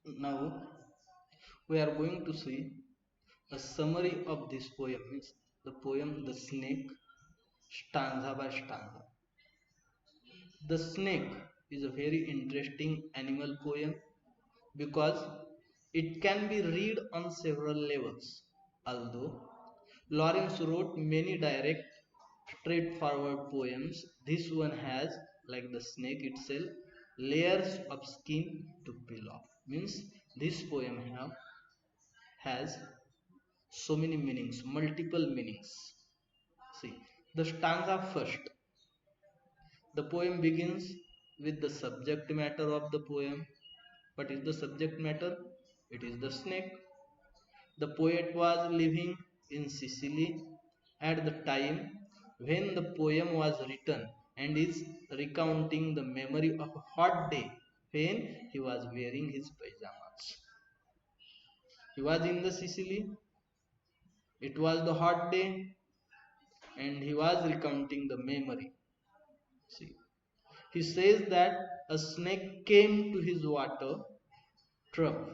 Now we are going to see a summary of this poem, means the poem The Snake, stanza by stanza. The Snake is a very interesting animal poem because it can be read on several levels. Although Lawrence wrote many direct, straightforward poems, this one has, like the snake itself, layers of skin to peel off. Means this poem has so many meanings, multiple meanings. See, the stanza first. The poem begins with the subject matter of the poem. What is the subject matter? It is the snake. The poet was living in Sicily at the time when the poem was written and is recounting the memory of a hot day when he was wearing his pajamas. He was in the Sicily, it was the hot day, and he was recounting the memory. See, he says that a snake came to his water trough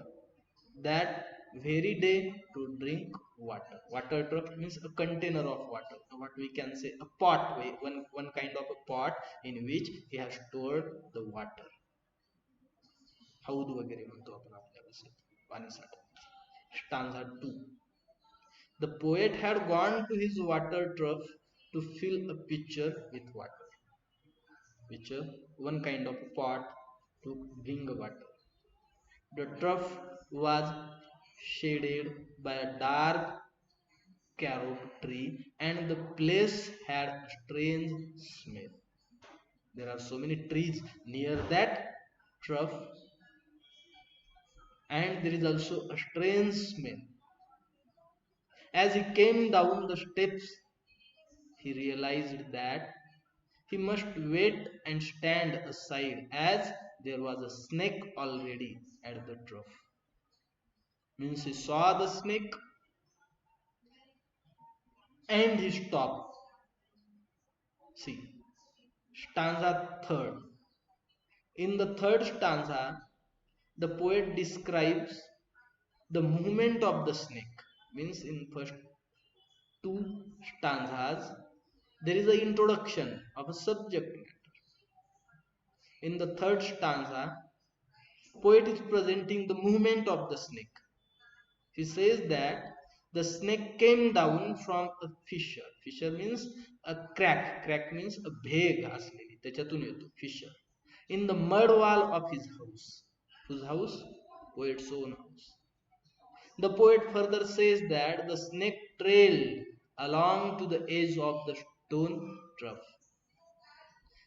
that very day to drink water. Water trough means a container of water, what we can say a pot, one kind of a pot in which he has stored the water. हौद वगैरे म्हणतो आपण आपल्या भाषेत पाणी साठवण्याचं. Stanza 2. The poet had gone to his water trough to fill a pitcher with water. Pitcher, one kind of pot to bring water. The trough was shaded by a dark carob tree and the place had a strange smell. There are so many trees near that trough and there is also a strange smell. As he came down the steps, he realized that he must wait and stand aside as there was a snake already at the trough. Means he saw the snake and he stopped. See, stanza third. In the third stanza, the poet describes the movement of the snake. Means in first two stanzas, there is an introduction of a subject matter. In the third stanza, poet is presenting the movement of the snake. He says that the snake came down from a fissure. Fissure means a crack. Crack means a vague असलेली, त्याच्यातून येतो fissure. In the mud wall of his house. Whose house? Poet's own house. The poet further says that the snake trailed along to the edge of the stone trough.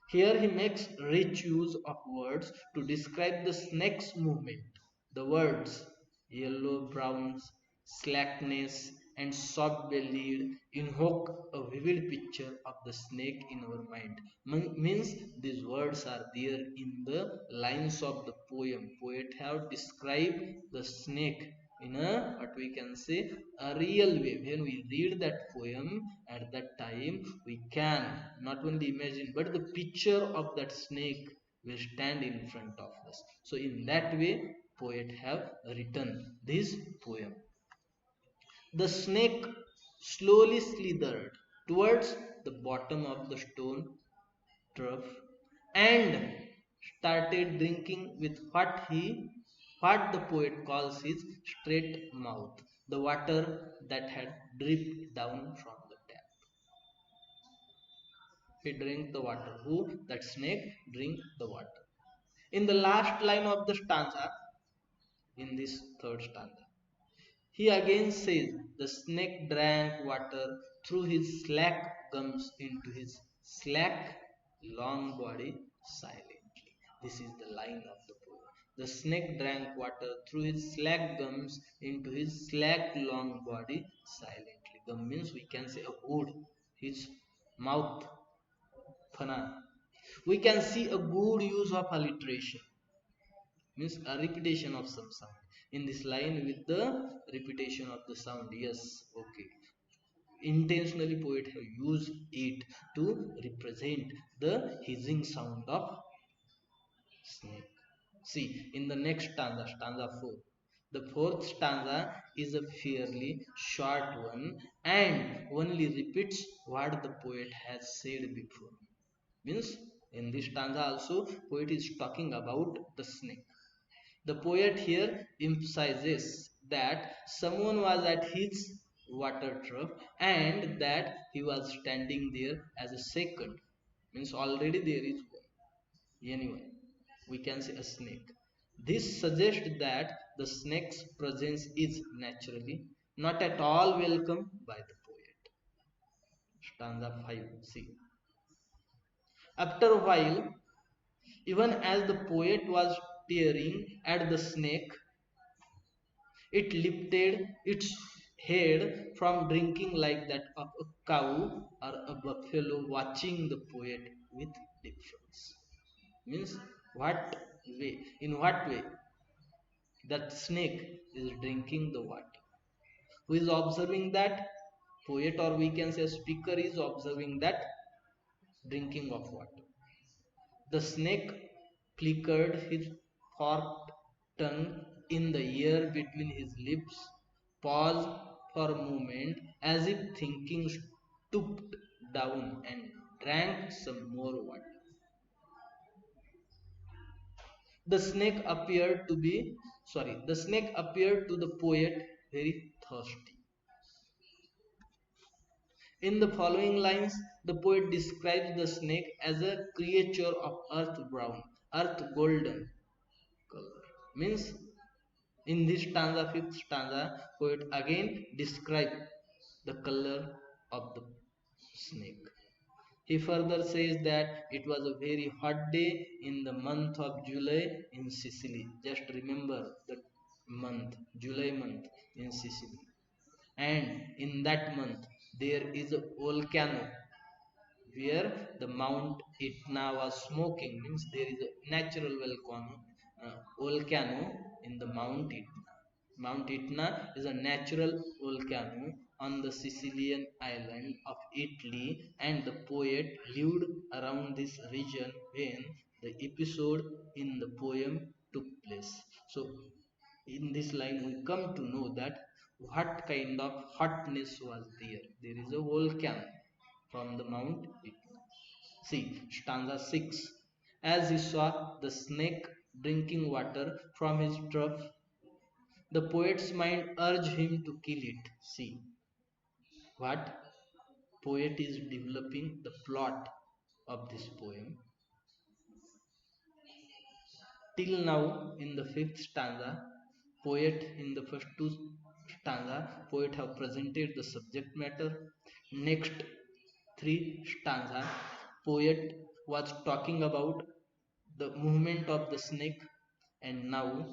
Here he makes rich use of words to describe the snake's movement. The words yellow, browns, slackness, and soft bellied invoke a vivid picture of the snake in our mind. Means these words are there in the lines of the poem. Poet have described the snake in a what we can say a real way. When we read that poem at that time, we can not only imagine but the picture of that snake will stand in front of us. So in that way, poet have written this poem. The snake slowly slithered towards the bottom of the stone trough and started drinking with what the poet calls his straight mouth, the water that had dripped down from the tap. He drank the water. Who? That snake drink the water. In the last line of the stanza, in this third stanza, he again says, the snake drank water through his slack gums into his slack long body silently. This is the line of the poem. The snake drank water through his slack gums into his slack long body silently. Gum means we can say a wood, his mouth, phana. We can see a good use of alliteration, means a repetition of some sound in this line with the repetition of the sound. Yes, okay, intentionally poet have used it to represent the hissing sound of snake. See, in the next stanza, stanza 4, the fourth stanza is a fairly short one and only repeats what the poet has said before. Means, in this stanza also, poet is talking about the snake. The poet here emphasizes that someone was at his water trough and that he was standing there as a second. Means already there is one. Anyway, we can say a snake. This suggests that the snake's presence is naturally not at all welcome by the poet. Stanza 5. See. After a while, even as the poet was tearing at the snake, it lifted its head from drinking like that of a cow or a buffalo watching the poet with deference. Means what way? In what way? That snake is drinking the water. Who is observing that? Poet, or we can say speaker, is observing that drinking of water. The snake flickered his forked tongue in the air between his lips, paused for a moment as if thinking, stooped down and drank some more water. The snake appeared to the poet very thirsty. In the following lines, the poet describes the snake as a creature of earth brown, earth golden color. Means in this stanza, fifth stanza, poet again describes the color of the snake. He further says that it was a very hot day in the month of July in Sicily. Just remember the month, July month in Sicily. And in that month, there is a volcano where the Mount Etna was smoking. Means there is a natural volcano in the Mount Etna. Mount Etna is a natural volcano on the Sicilian island of Italy, and the poet lived around this region when the episode in the poem took place. So, in this line, we come to know that what kind of hotness was there. There is a volcano from the Mount Etna. See, stanza 6. As he saw the snake drinking water from his trough, the poet's mind urged him to kill it. See, what poet is developing the plot of this poem. Till now, in the fifth stanza, poet in the first two stanza, poet have presented the subject matter. Next three stanza, poet was talking about the movement of the snake, and now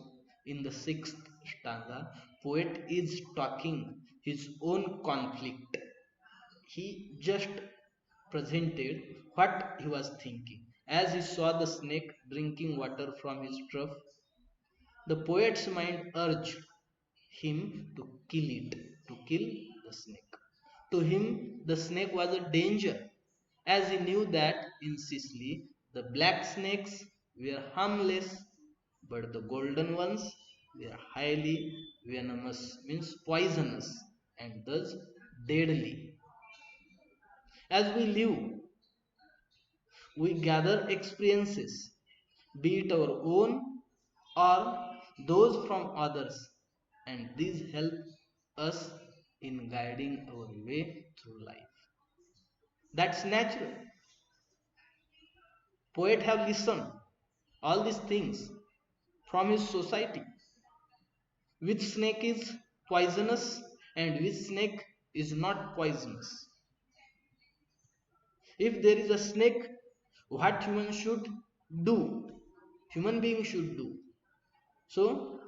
in the sixth stanza, poet is talking his own conflict. He just presented what he was thinking. As he saw the snake drinking water from his trough, the poet's mind urged him to kill the snake. To him, the snake was a danger, as he knew that in Sicily the black snakes were harmless, but the golden ones were highly venomous, means poisonous, and thus deadly. As we live, we gather experiences, be it our own or those from others, and these help us in guiding our way through life. That's natural. Poet have listened all these things from his society. Which snake is poisonous and which snake is not poisonous? If there is a snake, what human should do? Human being should do. So,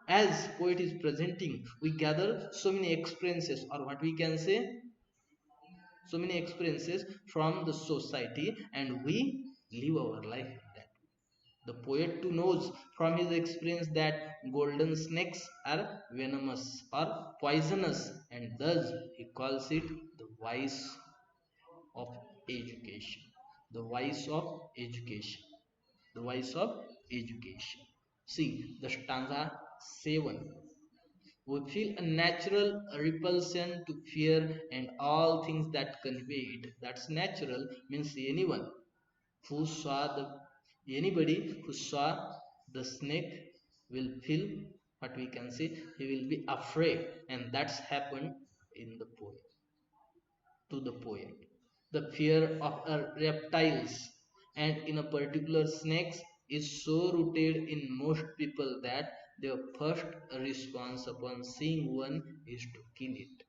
as poet is presenting, we gather so many experiences, or what we can say, so many experiences from the society, and we live our life in that. The poet too knows from his experience that golden snakes are venomous or poisonous, and thus he calls it the vice of education. The vice of education. The vice of education. See the stanza 7. We feel a natural repulsion to fear and all things that convey it. That's natural means who saw the anybody who saw the snake will feel what we can say he will be afraid, and that's happened in the poem to the poet. The fear of reptiles and in a particular snakes is so rooted in most people that their first response upon seeing one is to kill it.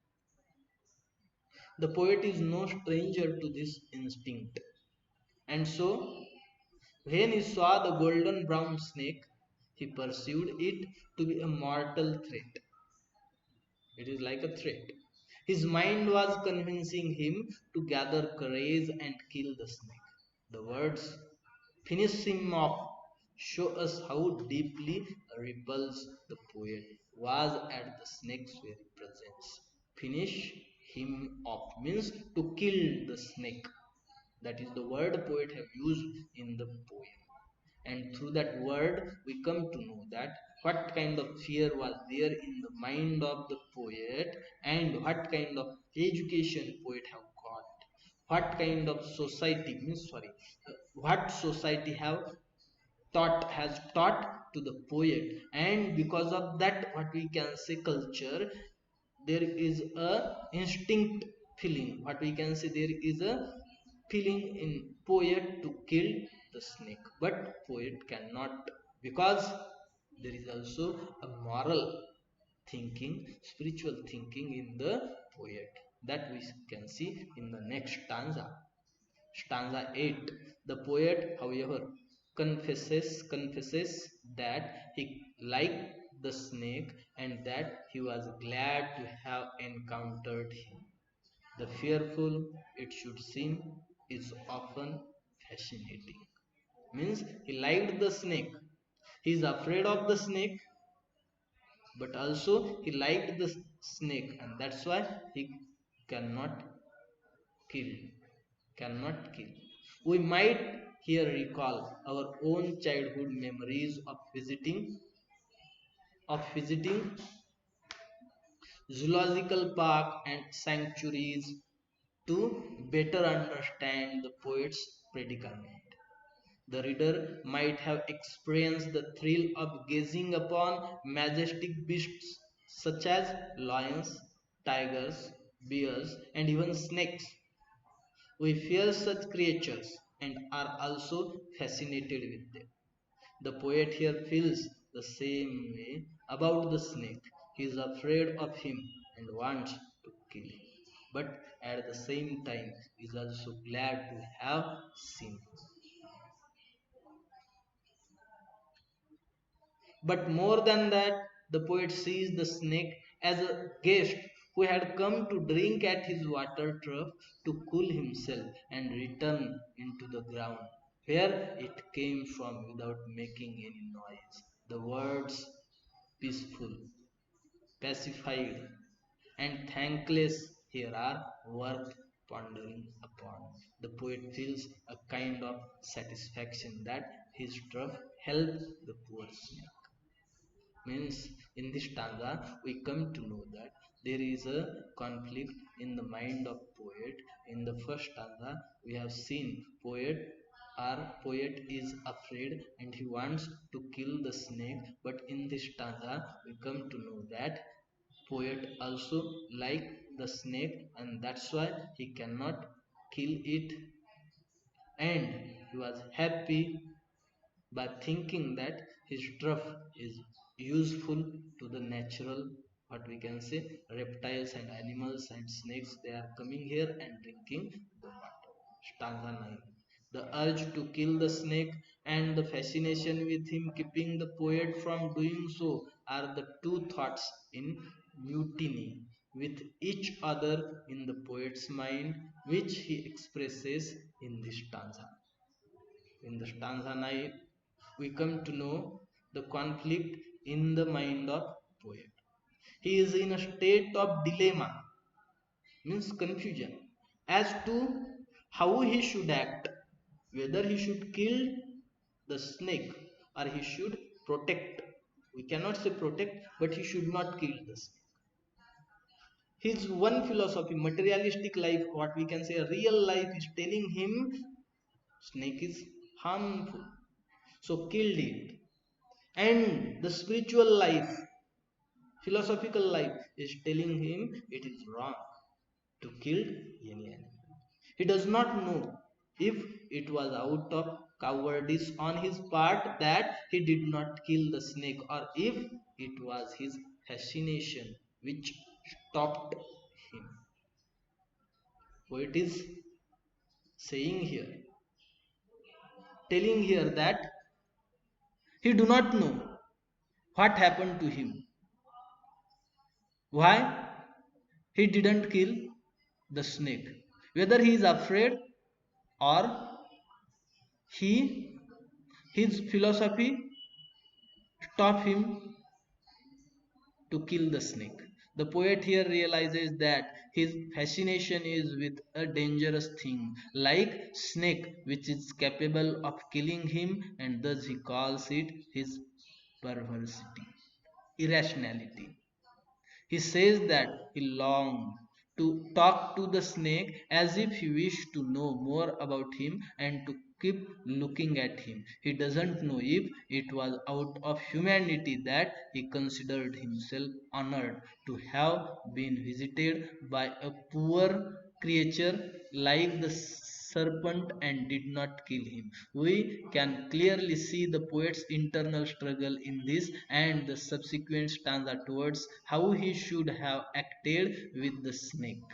The poet is no stranger to this instinct, and so when he saw the golden brown snake, he perceived it to be a mortal threat. It is like a threat. His mind was convincing him to gather courage and kill the snake. The words finish him off show us how deeply repulsed the poet was at the snake's very presence. Finish him off means to kill the snake. That is the word the poet have used in the poem, and through that word we come to know that what kind of fear was there in the mind of the poet, and what kind of education poet have got, what kind of society means sorry what society have taught has taught to the poet, and because of that what we can say culture, there is a instinct feeling, what we can say there is a feeling in poet to kill the snake, but poet cannot, because there is also a moral thinking, spiritual thinking in the poet, that we can see in the next stanza 8. The poet however confesses that he liked the snake and that he was glad to have encountered him. The fearful, it should seem, is often fascinating. Means he liked the snake. He is afraid of the snake, but also he liked the snake, and that's why he cannot kill. Cannot kill. We might here recall our own childhood memories of visiting zoological park and sanctuaries to better understand the poet's predicament. The reader might have experienced the thrill of gazing upon majestic beasts such as lions, tigers, bears, and even snakes. We fear such creatures and are also fascinated with them. The poet here feels the same way about the snake. He is afraid of him and wants to kill him. But at the same time, he is also glad to have seen him. But more than that, the poet sees the snake as a guest who had come to drink at his water trough to cool himself and return into the ground, where it came from without making any noise. The words peaceful, pacified, and thankless here are worth pondering upon. The poet feels a kind of satisfaction that his trough helped the poor snake. Means in this stanza we come to know that there is a conflict in the mind of poet. In the first stanza we have seen poet is afraid and he wants to kill the snake, but in this stanza we come to know that poet also like the snake and that's why he cannot kill it, and he was happy by thinking that his turf is useful to the natural, what we can say, reptiles and animals and snakes, they are coming here and drinking the water. Stanza 9. The urge to kill the snake and the fascination with him keeping the poet from doing so are the two thoughts in mutiny with each other in the poet's mind, which he expresses in this stanza. In the stanza 9, we come to know the conflict in the mind of poet. He is in a state of dilemma, means confusion, as to how he should act, whether he should kill the snake or he should protect. We cannot say protect, but he should not kill the snake. His one philosophy, materialistic life, what we can say, a real life, is telling him snake is harmful, so killed it. And the spiritual life, philosophical life, is telling him it is wrong to kill any animal. He does not know if it was out of cowardice on his part that he did not kill the snake, or if it was his fascination which stopped him. Poet is saying here, telling here that he do not know what happened to him, why he didn't kill the snake, whether he is afraid or he his philosophy stop him to kill the snake. The poet here realizes that his fascination is with a dangerous thing like snake, which is capable of killing him, and thus he calls it his perversity, irrationality. He says that he longed to talk to the snake as if he wished to know more about him and to keep looking at him. He doesn't know if it was out of humanity that he considered himself honored to have been visited by a poor creature like the serpent and did not kill him. We can clearly see the poet's internal struggle in this and the subsequent stanza towards how he should have acted with the snake.